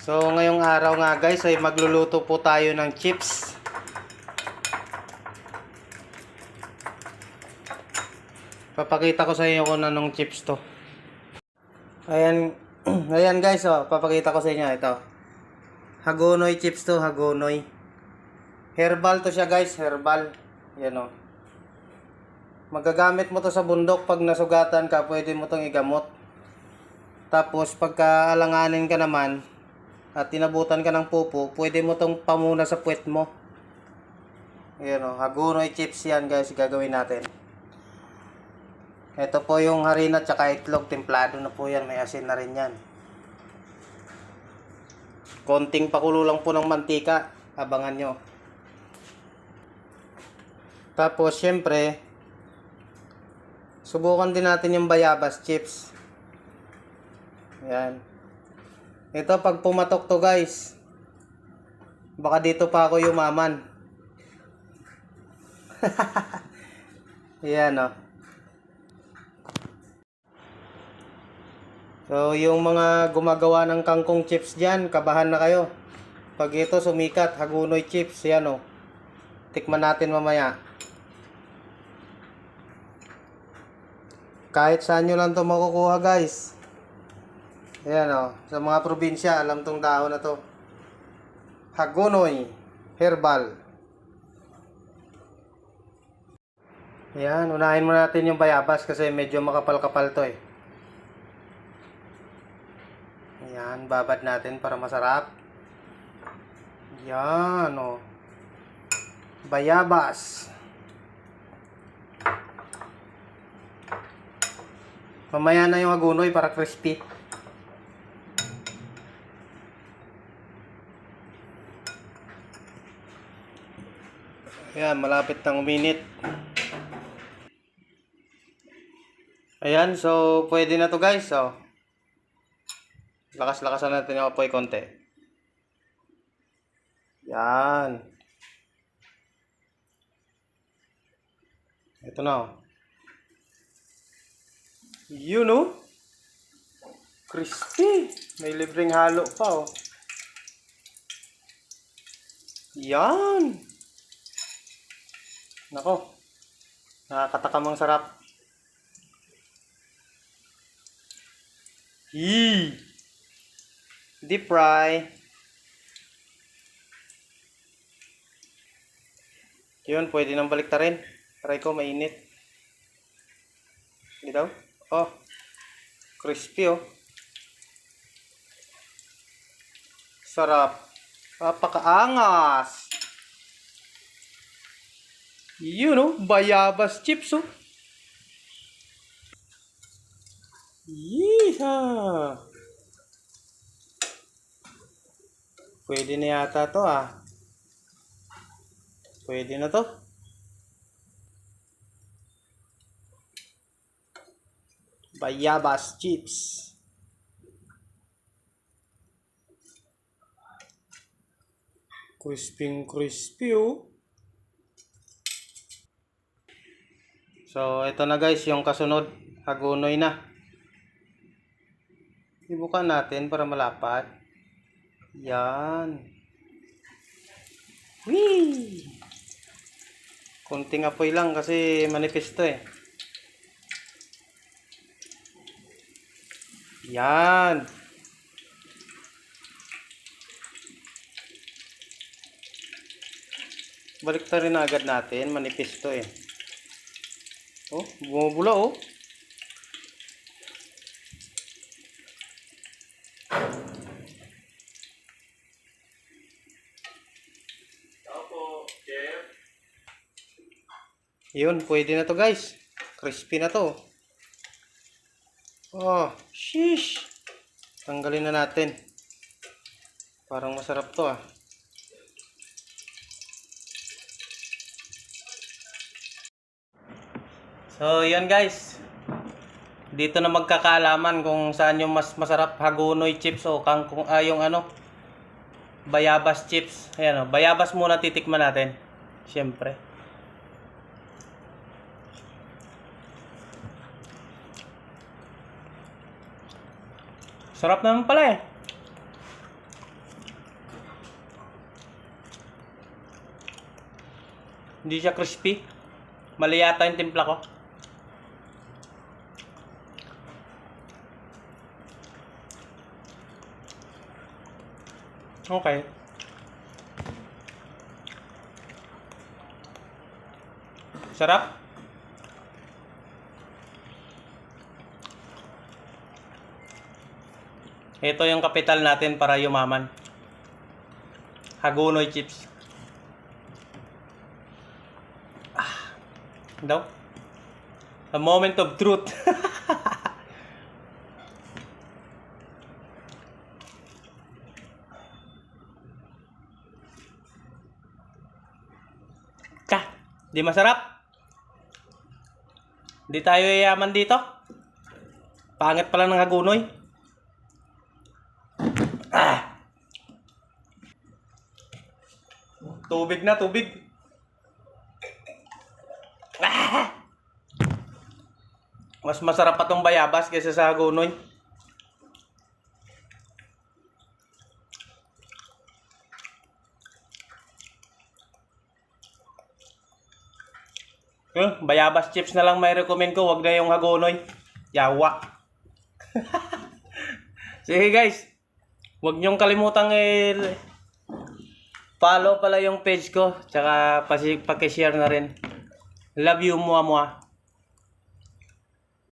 So ngayong araw nga guys ay magluluto po tayo ng chips. Papakita ko sa inyo kung anong chips to. Ayan, ayan guys, oh, papakita ko sa inyo ito. Hagonoy chips to, Hagonoy. Herbal to siya guys, herbal. Yan oh. Magagamit mo to sa bundok pag nasugatan ka, pwede mo tong igamot. Tapos pagka alanganin ka naman at tinabutan ka ng pupo, pwede mo tong pamuna sa puwet mo. Ayan o, Hagonoy chips yan guys, gagawin natin. Ito po yung harina at saka itlog, templado na po yan, may asin na rin yan. Konting pakulo lang po ng mantika, abangan nyo. Tapos syempre, subukan din natin yung bayabas chips. Ayan. Ito pag pumatok to guys, baka dito pa ako yumaman. Ayan o. So yung mga gumagawa ng kangkong chips dyan, kabahan na kayo. Pag ito sumikat, Hagonoy chips, yan o. Tikman natin mamaya. Kahit saan nyo lang to makukuha guys. Ayan o, sa mga probinsya, alam tong dahon na to. Hagonoy herbal. Ayan, unahin muna natin yung bayabas kasi medyo makapal-kapal to eh. Ayan, babad natin para masarap. Ayan o. Bayabas. Mamaya na yung Hagonoy para crispy. Ayan, malapit nang uminit. Ayan, so pwede na to guys. So, lakas-lakasan natin yung apoy konti. Yan. Ito na oh. Yun oh. Crispy. May libreng halo pa oh. Yan. Nako. Nakakatakam ang sarap. Deep fry. Yun, pwede nang baliktarin. Try ko, mainit. Hindi daw? Oh, crispy oh. Sarap. Napakaangas. Yun oh, bayabas chips oh. Yeehaw! Pwede na yata to ah. Pwede na to. Bayabas chips. Crispy oh. So, ito na guys, yung kasunod. Hagonoy na. Ibukan natin para malapat. Yan. Whee! Kunting apoy lang kasi manipis to eh. Yan. Baliktarin na agad natin. Manipis to eh. Oh, bumubula oh. Yun, pwede na to guys. Crispy na to. Oh, sheesh. Tanggalin na natin. Parang masarap to ah. So, yun guys. Dito na magkakaalaman kung saan yung mas masarap, Hagonoy chips o kangkong, yung ano, bayabas chips. Ayan o, bayabas muna titikman natin. Siyempre. Sarap naman pala eh. Hindi siya crispy. Mali yata yung timpla ko. Okay. Sarap. Ito yung kapital natin para yumaman. Hagonoy chips. Daw. A moment of truth. Ka, di masarap. Di tayo yayaman dito. Pangit pala ng hagonoy. Tubig na, tubig. Mas masarap pa tong bayabas kaysa sa hagonoy. Bayabas chips na lang may recommend ko, wag na yung hagonoy. Yawa. Sige guys, wag niyong kalimutang follow pala yung page ko, tsaka paki-share na rin. Love you, mua mua.